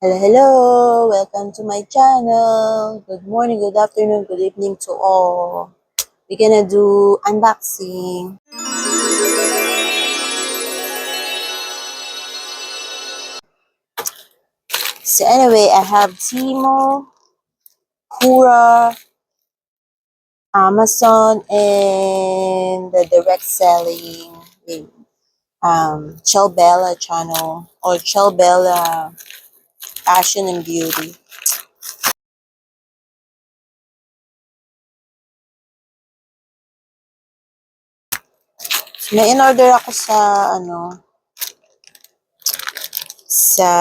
Hello, hello! Welcome to my channel. Good morning, good afternoon, good evening to all. We're gonna do unboxing. So anyway, I have Timo, Kura, Amazon, and the direct selling Chelbella channel or Chelbella Fashion and Beauty. May in-order ako sa sa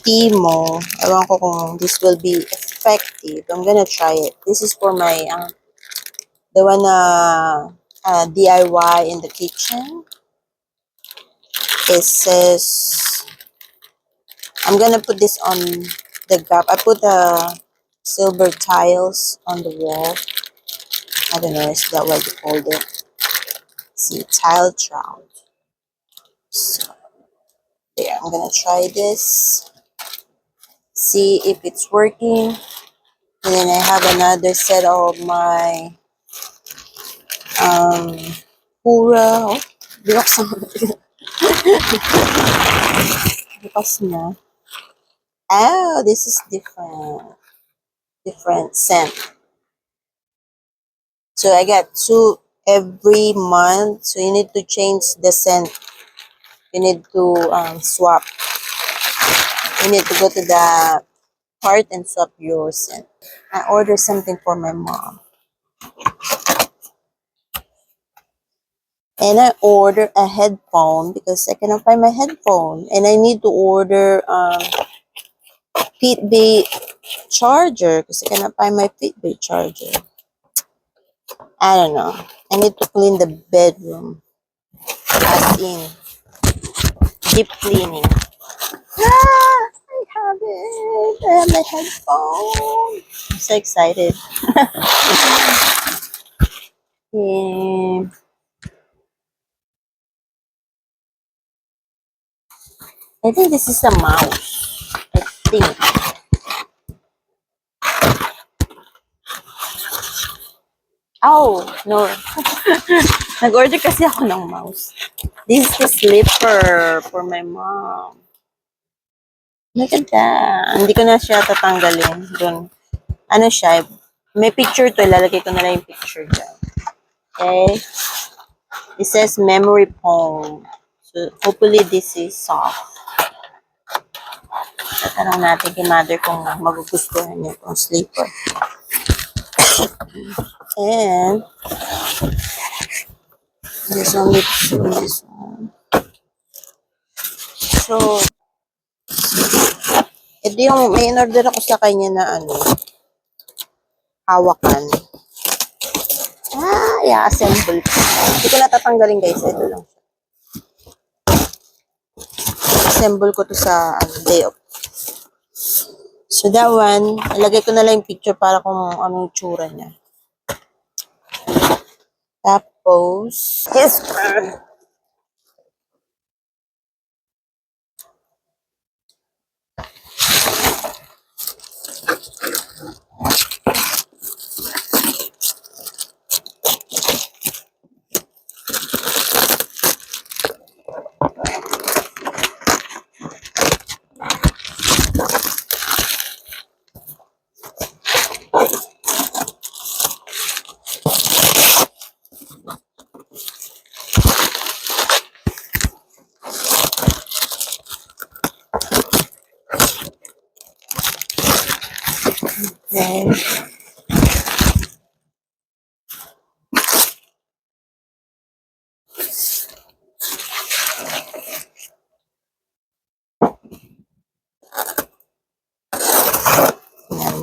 Timo. Ewan ko kung this will be effective. I'm gonna try it. This is for my, the one DIY in the kitchen. It says, I'm gonna put this on the gap. I put the silver tiles on the wall. I don't know, is that what you called it? See, tile trout. So, there, I'm gonna try this. See if it's working. And then I have another set of my Pura. Oh, binuksan mo na. Bukas na. Oh, this is different. Different scent. So I got two every month. So you need to change the scent. You need to swap. You need to go to the cart and swap your scent. I ordered something for my mom. And I ordered a headphone because I cannot find my headphone. And I need to order Fitbit charger because I cannot find my Fitbit charger. I don't know. I need to clean the bedroom. As in, deep cleaning. I have it. I have my headphone. I'm so excited. And I think this is a mouse. I think. Oh, no. Nag-order kasi ako ng mouse. This is the slipper for my mom. Maganda. Hindi ko na siya tatanggalin. Doon. Ano siya? May picture to. Ilalagay ko na lang yung picture dyan. Okay? It says memory foam. So, hopefully this is soft. Tatanong natin kay mother kung magugustuhan niya itong slipper. And, there's only this one. So, ito yung may in-order ako sa kanya na hawakan. I-assemble ko. Hindi ko natatanggalin guys. Ito lang. Assemble ko to sa day of. So that one, ilagay ko na lang yung picture para kung anong tsura niya. Tapos, yes, then,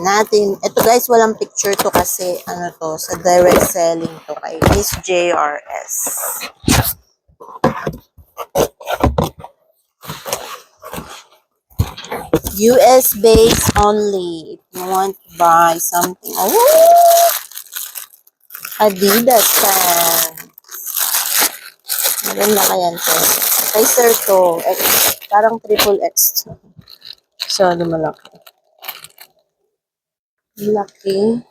natin. Ito guys, walang picture to kasi sa direct selling to kay Miss JRS. US based only. If you want to buy something. Oh! Adidas pants. Maganda kaya to. Kay sir to. Parang triple X. So, malaki. Laki.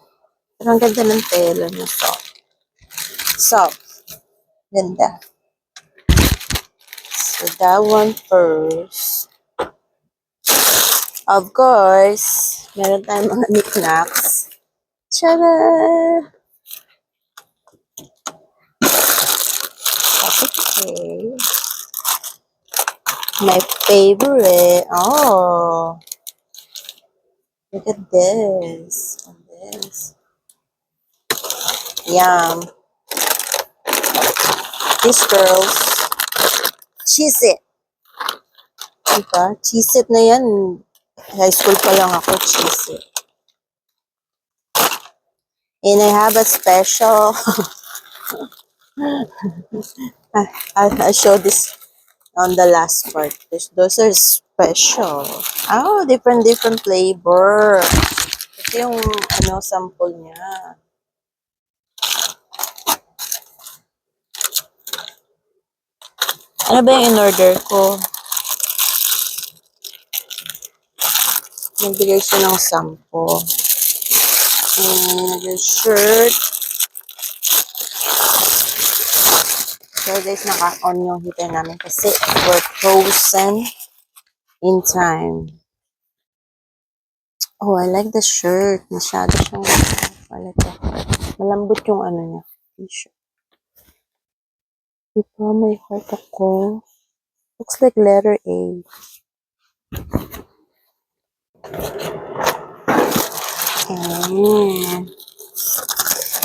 Pero ang ganda ng tela na soft. Soft. Ganda. So, that one first. Of course, meron tayong mga knickknacks. Tada! Okay. My favorite. Oh. Look at this. This. Yum. These girls. Cheese it. Diba? Cheese it na yan. High school pa lang ako. Cheese it. And I have a special. I'll show this on the last part. Those are special. Oh, different flavor. Ito yung sample niya. Ano ba yung in-order ko? Nagbigay siya ng sample. And the shirt. So guys, naka-on yung heater namin kasi we're frozen in time. Oh, I like the shirt. Masyado siyang malambot yung niya. T-shirt. Ito, may heart ako. Looks like letter A.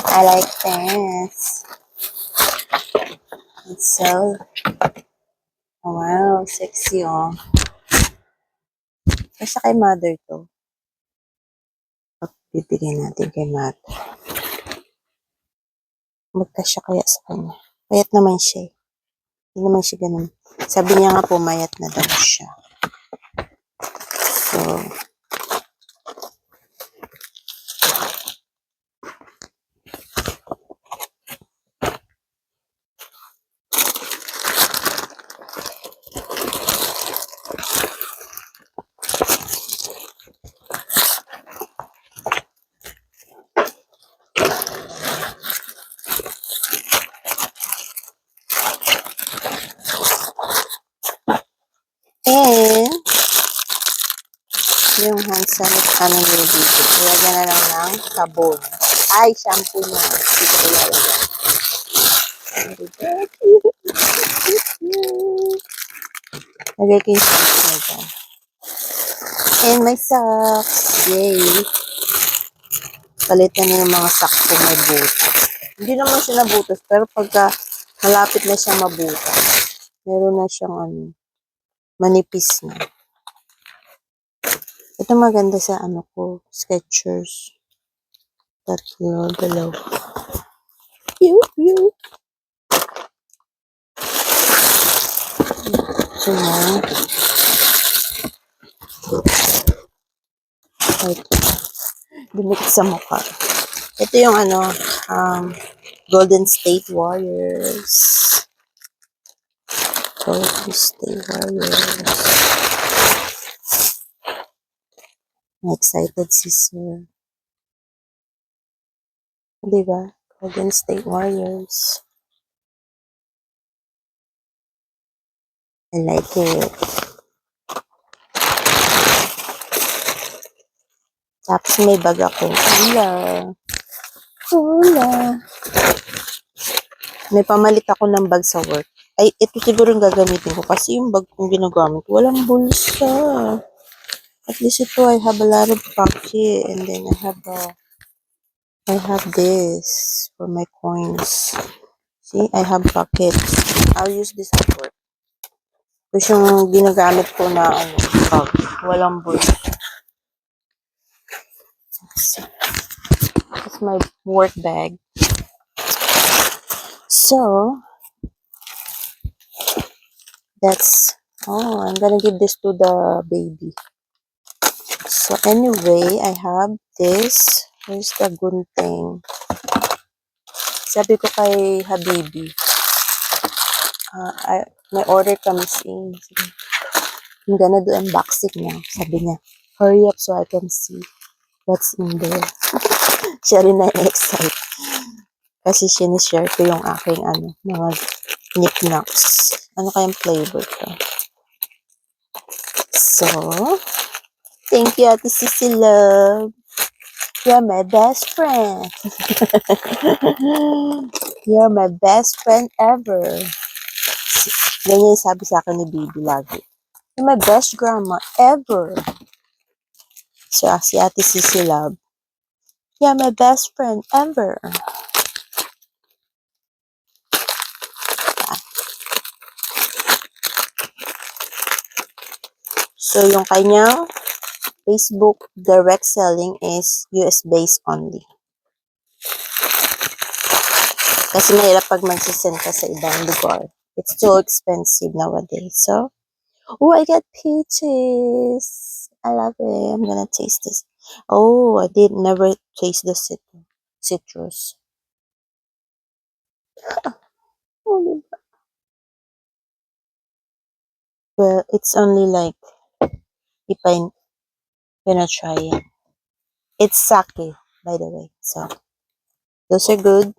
I like this. It's so, wow, sexy oh. Kasi kay mother to. Bibigyan natin kay mother. Magkasya kaya sa kanya. Payat naman siya eh. Hindi naman siya ganun. Sabi niya nga pumayat na daw siya. So, and yung hand sanitizer nila dito. Ilagyan na lang ng sabon. Ay, shampoo na. Dito ilalagay. Lagay ko yung shampoo dyan. And my socks. Yay. Palitan na yung mga socks ko may butas. Hindi naman siya nabutas, pero pagka malapit na siya mabutas, meron na siyang manipis na. Ito maganda sa ko, Skechers. Tatlo, dalawa. Pew, pew. Ito na. Ito. Dumikit sa mukha. Ito yung Golden State Warriors. Golden State Warriors. I'm excited si Sir. Diba? Golden State Warriors. I like it. Tapos may bag akong Hula. May pamalit ako ng bag sa work. Ay, ito siguro yung gagamitin ko kasi yung bag kong ginagamit, walang bulsa. At least ito, I have a lot of pocket and then I have this for my coins. See, I have pockets. I'll use this at work. Kasi yung ginagamit ko na bag, walang bulsa. It's my work bag. So, I'm gonna give this to the baby. So, anyway, I have this. Here's the gunting. Sabi ko kay Habibi, may order comes in. I'm gonna do unboxing now. Sabi niya, hurry up so I can see what's in there. Siya rin na-excite. Kasi sinishare ko yung aking mga nip-nuts. Ano kayang flavor to? So, thank you, Ate Sissy Love. You're my best friend. You're my best friend ever. Ganyan yung sabi sa akin ni Bibi lagi. You're my best grandma ever. So, si Ate Sissy Love. You're my best friend ever. So, yung kanyang Facebook direct selling is US based only. Kasi mahirap pag magsisend ka sa ibang lugar. It's too expensive nowadays. So, oh, I got peaches. I love it. I'm gonna taste this. Oh, I did never taste the citrus. Oh, well, it's only like if I'm gonna try it. It's sake, by the way. So, those are good.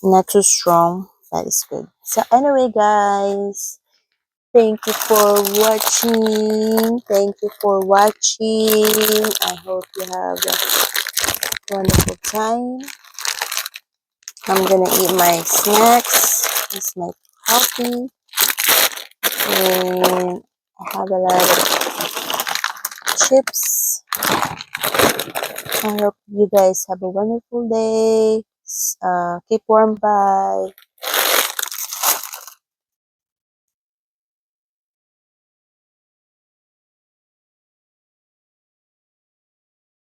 Not too strong. That is good. So, anyway, guys. Thank you for watching. Thank you for watching. I hope you have a wonderful time. I'm gonna eat my snacks. It's my coffee. And I have a lot of chips. I hope you guys have a wonderful day. Keep warm. Bye.